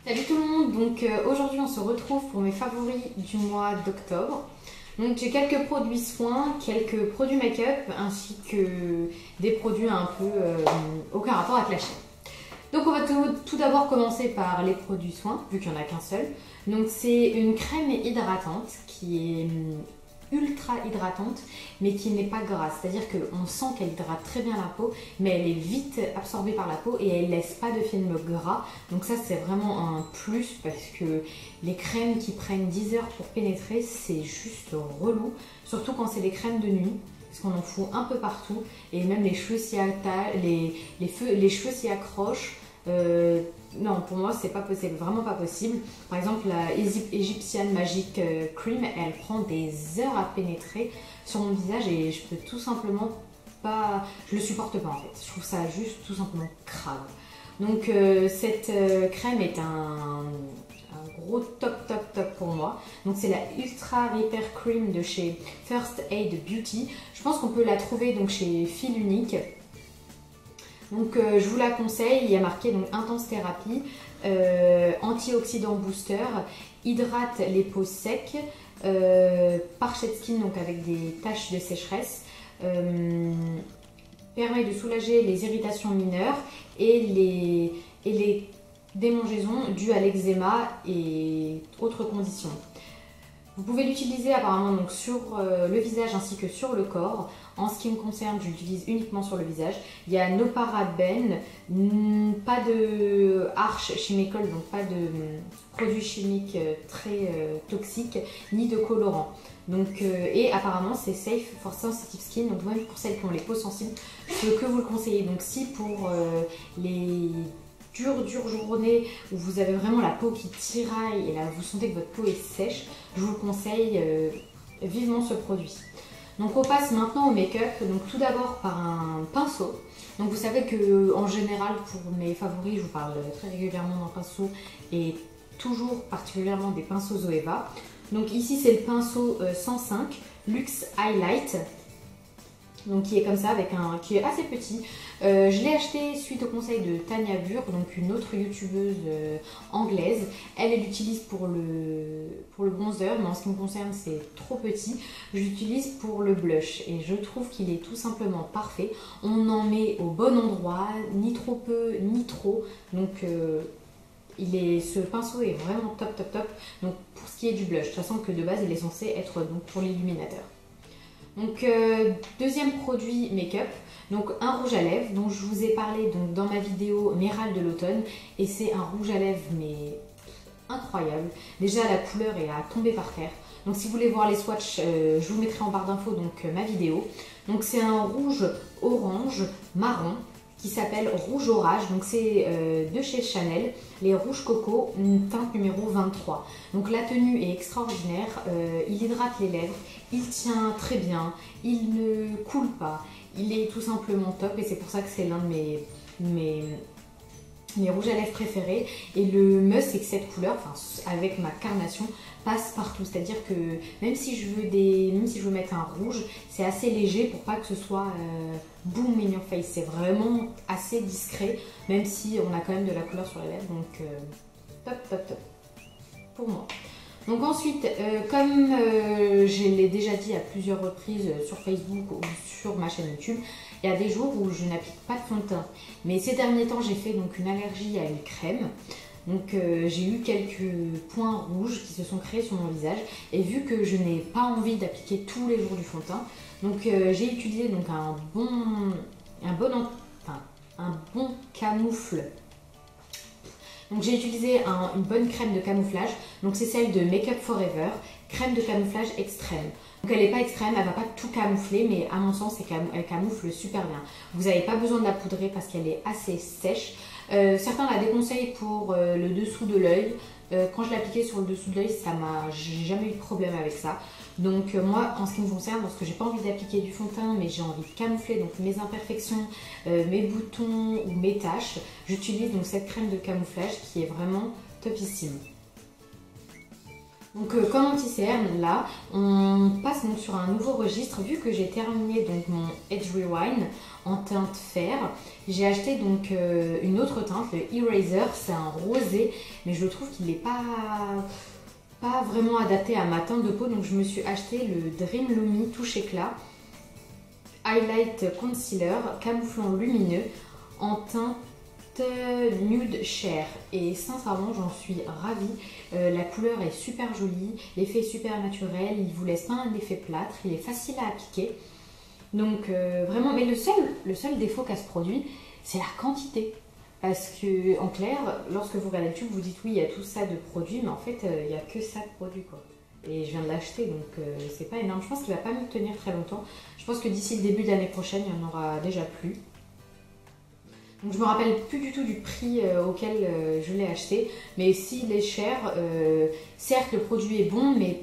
Salut tout le monde, donc aujourd'hui on se retrouve pour mes favoris du mois d'octobre. Donc j'ai quelques produits soins, quelques produits make-up ainsi que des produits un peu aucun rapport avec la chaîne. Donc on va tout d'abord commencer par les produits soins, vu qu'il n'y en a qu'un seul. Donc c'est une crème hydratante qui est ultra hydratante mais qui n'est pas grasse, c'est à dire qu'on sent qu'elle hydrate très bien la peau mais elle est vite absorbée par la peau et elle laisse pas de film gras, donc ça c'est vraiment un plus parce que les crèmes qui prennent 10 heures pour pénétrer c'est juste relou, surtout quand c'est des crèmes de nuit parce qu'on en fout un peu partout et même les cheveux s'y attachent, les cheveux s'y accrochent. Non, pour moi c'est vraiment pas possible. Par exemple la Egyptian Magic Cream, elle prend des heures à pénétrer sur mon visage et je peux tout simplement pas, je le supporte pas en fait. Je trouve ça juste tout simplement crade. Donc cette crème est un gros top pour moi. Donc c'est la Ultra Repair Cream de chez First Aid Beauty. Je pense qu'on peut la trouver donc chez Fil Unique. Donc je vous la conseille, il y a marqué donc Intense Thérapie, antioxydant booster, hydrate les peaux secs, Parched Skin donc avec des taches de sécheresse, permet de soulager les irritations mineures et les démangeaisons dues à l'eczéma et autres conditions. Vous pouvez l'utiliser apparemment donc sur le visage ainsi que sur le corps. En ce qui me concerne, je l'utilise uniquement sur le visage. Il y a no parabènes, pas de harsh chemical, donc pas de produits chimiques très toxiques, ni de colorants. Donc, et apparemment c'est safe for sensitive skin, donc même pour celles qui ont les peaux sensibles, je peux que vous le conseiller. Donc si pour les dure journée où vous avez vraiment la peau qui tiraille et là vous sentez que votre peau est sèche, je vous le conseille vivement ce produit. Donc on passe maintenant au make-up, donc tout d'abord par un pinceau. Donc vous savez que en général pour mes favoris je vous parle très régulièrement d'un pinceau et toujours particulièrement des pinceaux Zoeva. Donc ici c'est le pinceau 105 Luxe Highlight. Donc qui est comme ça, qui est assez petit. Je l'ai acheté suite au conseil de Tania Burr, donc une autre youtubeuse anglaise. Elle l'utilise pour le bronzer, mais en ce qui me concerne c'est trop petit. Je l'utilise pour le blush et je trouve qu'il est tout simplement parfait. On en met au bon endroit, ni trop peu, ni trop. Donc ce pinceau est vraiment top. Donc pour ce qui est du blush, sachant que de base il est censé être donc pour l'illuminateur. Donc deuxième produit make-up, donc un rouge à lèvres dont je vous ai parlé donc dans ma vidéo Méral de l'automne et c'est un rouge à lèvres mais incroyable. Déjà la couleur est à tomber par terre. Donc si vous voulez voir les swatchs, je vous mettrai en barre d'infos donc ma vidéo. Donc c'est un rouge orange marron qui s'appelle Rouge Orage, donc c'est de chez Chanel, les rouges coco, teinte numéro 23. Donc la tenue est extraordinaire, il hydrate les lèvres, il tient très bien, il ne coule pas, il est tout simplement top et c'est pour ça que c'est l'un de mes rouges à lèvres préférés. Et le must c'est que cette couleur, avec ma carnation, passe partout, c'est à dire que même si je veux mettre un rouge, c'est assez léger pour pas que ce soit boom in your face, c'est vraiment assez discret même si on a quand même de la couleur sur les lèvres, donc top pour moi. Donc ensuite, comme je l'ai déjà dit à plusieurs reprises sur Facebook ou sur ma chaîne YouTube, il y a des jours où je n'applique pas de fond de teint, mais ces derniers temps j'ai fait donc une allergie à une crème. Donc j'ai eu quelques points rouges qui se sont créés sur mon visage et vu que je n'ai pas envie d'appliquer tous les jours du fond de teint, donc j'ai utilisé donc un bon camoufle. Donc j'ai utilisé une bonne crème de camouflage, donc c'est celle de Make Up Forever, crème de camouflage extrême. Donc elle n'est pas extrême, elle ne va pas tout camoufler, mais à mon sens elle camoufle super bien. Vous n'avez pas besoin de la poudrer parce qu'elle est assez sèche. Certains la déconseillent pour le dessous de l'œil. Quand je l'appliquais sur le dessous de l'œil, j'ai jamais eu de problème avec ça. Donc moi, en ce qui me concerne, lorsque j'ai pas envie d'appliquer du fond de teint, mais j'ai envie de camoufler donc mes imperfections, mes boutons ou mes taches, j'utilise donc cette crème de camouflage qui est vraiment topissime. Donc comme anti-cerne, là, on passe donc sur un nouveau registre. Vu que j'ai terminé donc mon Edge Rewind en teinte fer, j'ai acheté donc une autre teinte, le Eraser. C'est un rosé, mais je trouve qu'il n'est pas vraiment adapté à ma teinte de peau. Donc je me suis acheté le Dream Lumi Touche Éclat Highlight Concealer camouflant lumineux en teinte nude chair, et sincèrement j'en suis ravie. La couleur est super jolie, l'effet est super naturel, il vous laisse pas un effet plâtre, il est facile à appliquer, donc vraiment. Mais le seul défaut qu'a ce produit, c'est la quantité, parce que en clair, lorsque vous regardez le tube, vous dites oui, il y a tout ça de produits, mais en fait il n'y a que ça de produits quoi. Et je viens de l'acheter, donc c'est pas énorme. Je pense qu'il va pas me tenir très longtemps. Je pense que d'ici le début d'année prochaine, il y en aura déjà plus. Donc je me rappelle plus du tout du prix auquel je l'ai acheté, mais s'il est cher, certes le produit est bon, mais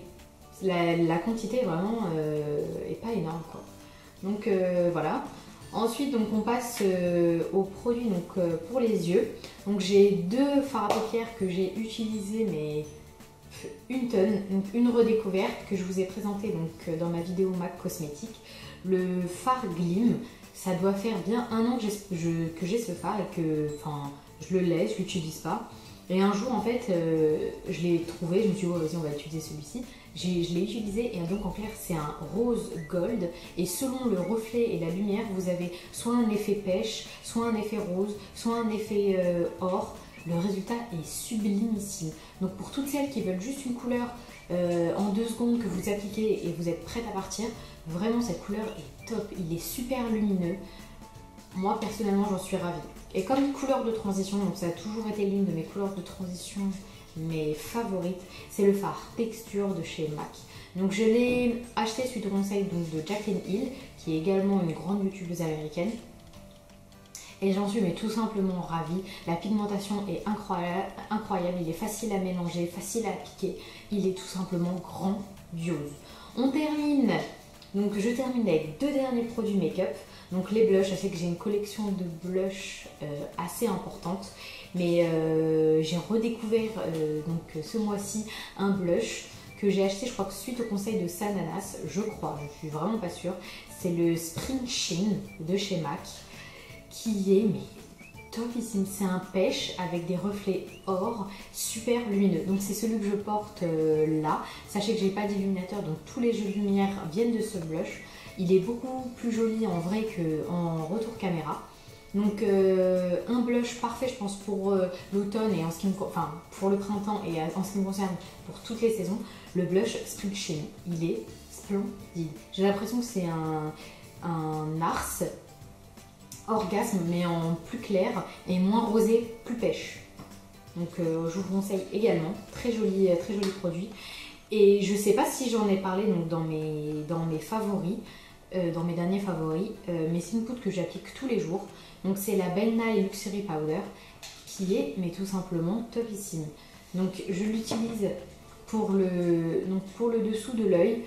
la quantité vraiment est pas énorme quoi. Donc voilà. Ensuite donc on passe aux produits donc, pour les yeux. Donc j'ai deux fards à paupières que j'ai utilisés mais une tonne, donc une redécouverte que je vous ai présentée donc dans ma vidéo MAC Cosmétique, le fard Glim. Ça doit faire bien un an que j'ai ce fard et que je le laisse, je l'utilise pas. Et un jour en fait je l'ai trouvé, je me suis dit oh, vas-y on va utiliser celui-ci. Je l'ai utilisé et donc en clair c'est un rose gold, et selon le reflet et la lumière vous avez soit un effet pêche, soit un effet rose, soit un effet or. Le résultat est sublimissime. Donc pour toutes celles qui veulent juste une couleur en 2 secondes que vous appliquez et vous êtes prête à partir, vraiment cette couleur est top, il est super lumineux. Moi personnellement j'en suis ravie. Et comme couleur de transition, donc ça a toujours été l'une de mes couleurs de transition, mes favorites, c'est le fard texture de chez MAC. Donc je l'ai acheté suite au conseil donc, de Jacqueline Hill, qui est également une grande youtubeuse américaine. Et j'en suis mais tout simplement ravie. La pigmentation est incroyable, il est facile à mélanger, facile à appliquer. Il est tout simplement grandiose. On termine, donc je termine avec deux derniers produits make-up. Donc les blushs, je sais que j'ai une collection de blushs assez importante. Mais j'ai redécouvert donc ce mois-ci un blush que j'ai acheté, je crois que suite au conseil de Sananas, je crois, je suis vraiment pas sûre. C'est le Spring Sheen de chez MAC, qui est topissime. C'est un pêche avec des reflets or super lumineux. Donc c'est celui que je porte là. Sachez que j'ai pas d'illuminateur, donc tous les jeux de lumière viennent de ce blush. Il est beaucoup plus joli en vrai qu'en retour caméra. Donc un blush parfait je pense pour l'automne et pour le printemps, et en ce qui me concerne pour toutes les saisons. Le blush Spring Sheen, il est splendide. J'ai l'impression que c'est un Nars Orgasme mais en plus clair et moins rosé, plus pêche. Donc je vous conseille également, très joli produit. Et je sais pas si j'en ai parlé donc, dans mes favoris, dans mes derniers favoris, mais c'est une poudre que j'applique tous les jours. Donc c'est la Ben Nye Luxury Powder, qui est mais tout simplement topissime. Donc je l'utilise pour le dessous de l'œil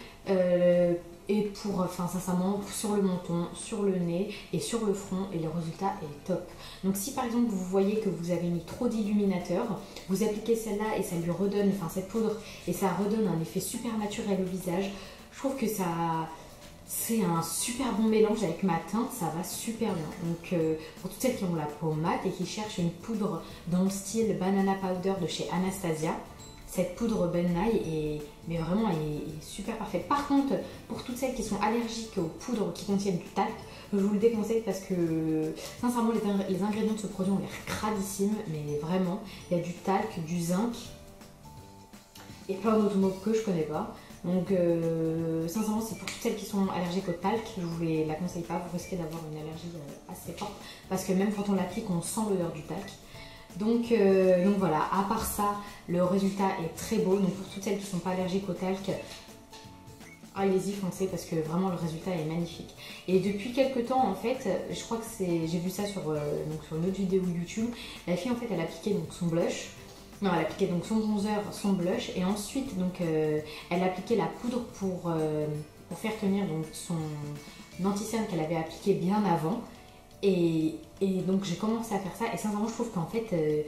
et pour, sincèrement, sur le menton, sur le nez et sur le front, et le résultat est top. Donc si par exemple vous voyez que vous avez mis trop d'illuminateur, vous appliquez celle-là et ça lui redonne, cette poudre, et ça redonne un effet super naturel au visage. Je trouve que c'est un super bon mélange avec ma teinte, ça va super bien. Donc pour toutes celles qui ont la peau mate et qui cherchent une poudre dans le style Banana Powder de chez Anastasia, cette poudre Ben Nye est super parfaite. Par contre, pour toutes celles qui sont allergiques aux poudres qui contiennent du talc, je vous le déconseille parce que sincèrement les ingrédients de ce produit ont l'air cradissimes, mais vraiment, il y a du talc, du zinc et plein d'autres mots que je connais pas. Donc sincèrement c'est pour toutes celles qui sont allergiques au talc, je vous la conseille pas, vous risquez d'avoir une allergie assez forte parce que même quand on l'applique on sent l'odeur du talc. Donc voilà, à part ça, le résultat est très beau. Donc pour toutes celles qui ne sont pas allergiques au talc, allez-y, foncez parce que vraiment le résultat est magnifique. Et depuis quelques temps en fait, je crois que j'ai vu ça sur une autre vidéo YouTube, la fille en fait elle appliquait donc son blush. Non, elle appliquait donc son bronzer, son blush, et ensuite donc elle appliquait la poudre pour faire tenir donc son anti-cerne qu'elle avait appliqué bien avant. Et donc j'ai commencé à faire ça, et sincèrement je trouve qu'en fait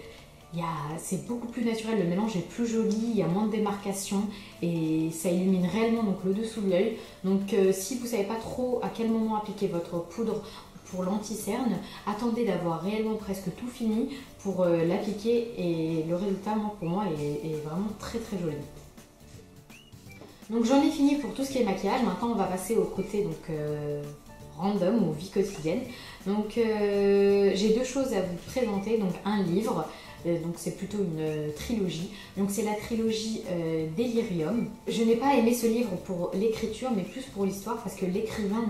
c'est beaucoup plus naturel, le mélange est plus joli, il y a moins de démarcation et ça illumine réellement donc, le dessous de l'œil. Donc si vous ne savez pas trop à quel moment appliquer votre poudre pour l'anti-cerne, attendez d'avoir réellement presque tout fini pour l'appliquer et le résultat pour moi est vraiment très très joli. Donc j'en ai fini pour tout ce qui est maquillage, maintenant on va passer au côté donc, random ou vie quotidienne. Donc j'ai deux choses à vous présenter, donc un livre. Donc c'est plutôt une trilogie. Donc c'est la trilogie Delirium. Je n'ai pas aimé ce livre pour l'écriture, mais plus pour l'histoire parce que l'écrivain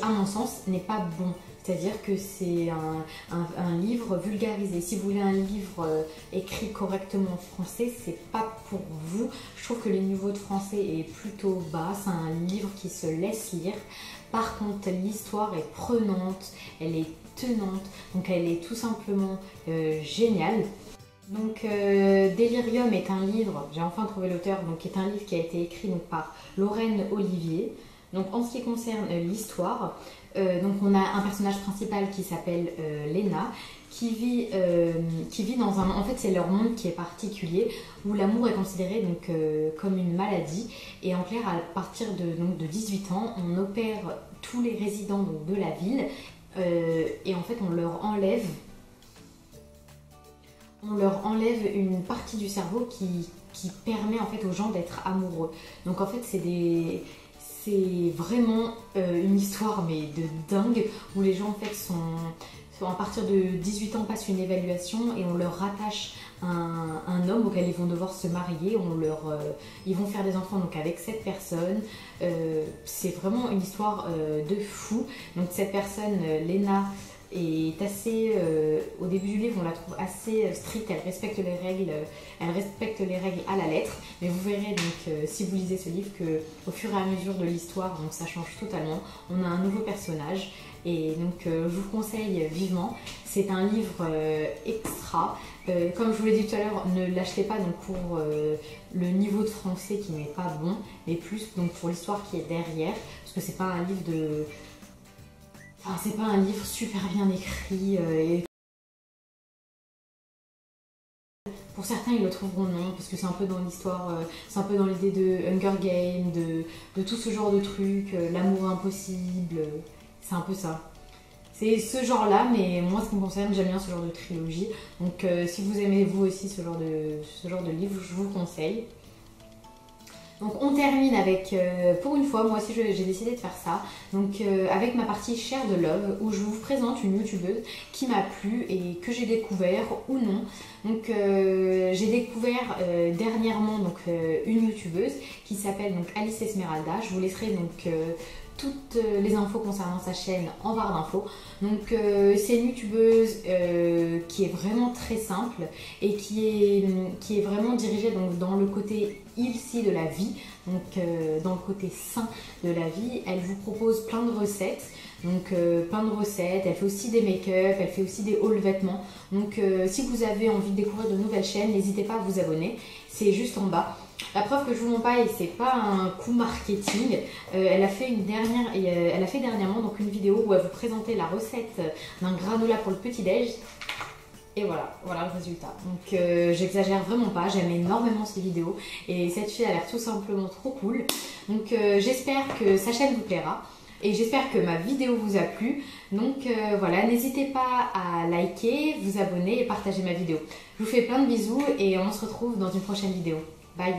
à mon sens, n'est pas bon. C'est-à-dire que c'est un livre vulgarisé. Si vous voulez un livre écrit correctement en français, c'est pas pour vous. Je trouve que le niveau de français est plutôt bas. C'est un livre qui se laisse lire. Par contre, l'histoire est prenante, elle est tenante, donc elle est tout simplement géniale. Donc Delirium est un livre, j'ai enfin trouvé l'auteur, donc est un livre qui a été écrit donc, par Lorraine Olivier. Donc en ce qui concerne l'histoire, donc on a un personnage principal qui s'appelle Léna, qui vit dans un... En fait c'est leur monde qui est particulier, où l'amour est considéré donc, comme une maladie. Et en clair, à partir de 18 ans, on opère tous les résidents donc, de la ville et en fait on leur enlève une partie du cerveau qui permet en fait aux gens d'être amoureux. Donc en fait c'est vraiment une histoire mais de dingue où les gens en fait sont à partir de 18 ans passent une évaluation et on leur rattache un homme auquel ils vont devoir se marier, ils vont faire des enfants donc avec cette personne. C'est vraiment une histoire de fou. Donc cette personne, Léna, est assez, au début du livre on la trouve assez stricte, elle respecte les règles à la lettre, mais vous verrez donc si vous lisez ce livre que au fur et à mesure de l'histoire donc ça change totalement, on a un nouveau personnage et donc je vous conseille vivement. C'est un livre extra, comme je vous l'ai dit tout à l'heure, ne l'achetez pas donc pour le niveau de français qui n'est pas bon, mais plus donc pour l'histoire qui est derrière, parce que c'est pas un livre de... Enfin, c'est pas un livre super bien écrit et pour certains ils le trouveront non parce que c'est un peu dans l'histoire, c'est un peu dans l'idée de Hunger Games, de tout ce genre de trucs, l'amour impossible, c'est un peu ça. C'est ce genre là, mais moi ce qui me concerne, j'aime bien ce genre de trilogie. Donc si vous aimez vous aussi ce genre de livre, je vous le conseille. Donc on termine avec, pour une fois, moi aussi j'ai décidé de faire ça, donc avec ma partie Share the Love, où je vous présente une youtubeuse qui m'a plu et que j'ai découvert ou non. Donc j'ai découvert dernièrement donc, une youtubeuse qui s'appelle donc Alice Esmeralda. Je vous laisserai donc toutes les infos concernant sa chaîne en barre d'infos. Donc c'est une youtubeuse qui est vraiment très simple et qui est vraiment dirigée donc, dans le côté healthy de la vie, donc dans le côté sain de la vie. Elle vous propose plein de recettes. Donc elle fait aussi des make-up, elle fait aussi des hauls vêtements. Donc si vous avez envie de découvrir de nouvelles chaînes, n'hésitez pas à vous abonner, c'est juste en bas. La preuve que je vous montre pas, et c'est pas un coup marketing, elle a fait dernièrement donc une vidéo où elle vous présentait la recette d'un granola pour le petit-déj. Et voilà le résultat. Donc j'exagère vraiment pas, j'aime énormément ces vidéos et cette fille a l'air tout simplement trop cool. Donc j'espère que sa chaîne vous plaira. Et j'espère que ma vidéo vous a plu. Donc voilà, n'hésitez pas à liker, vous abonner et partager ma vidéo. Je vous fais plein de bisous et on se retrouve dans une prochaine vidéo. Bye!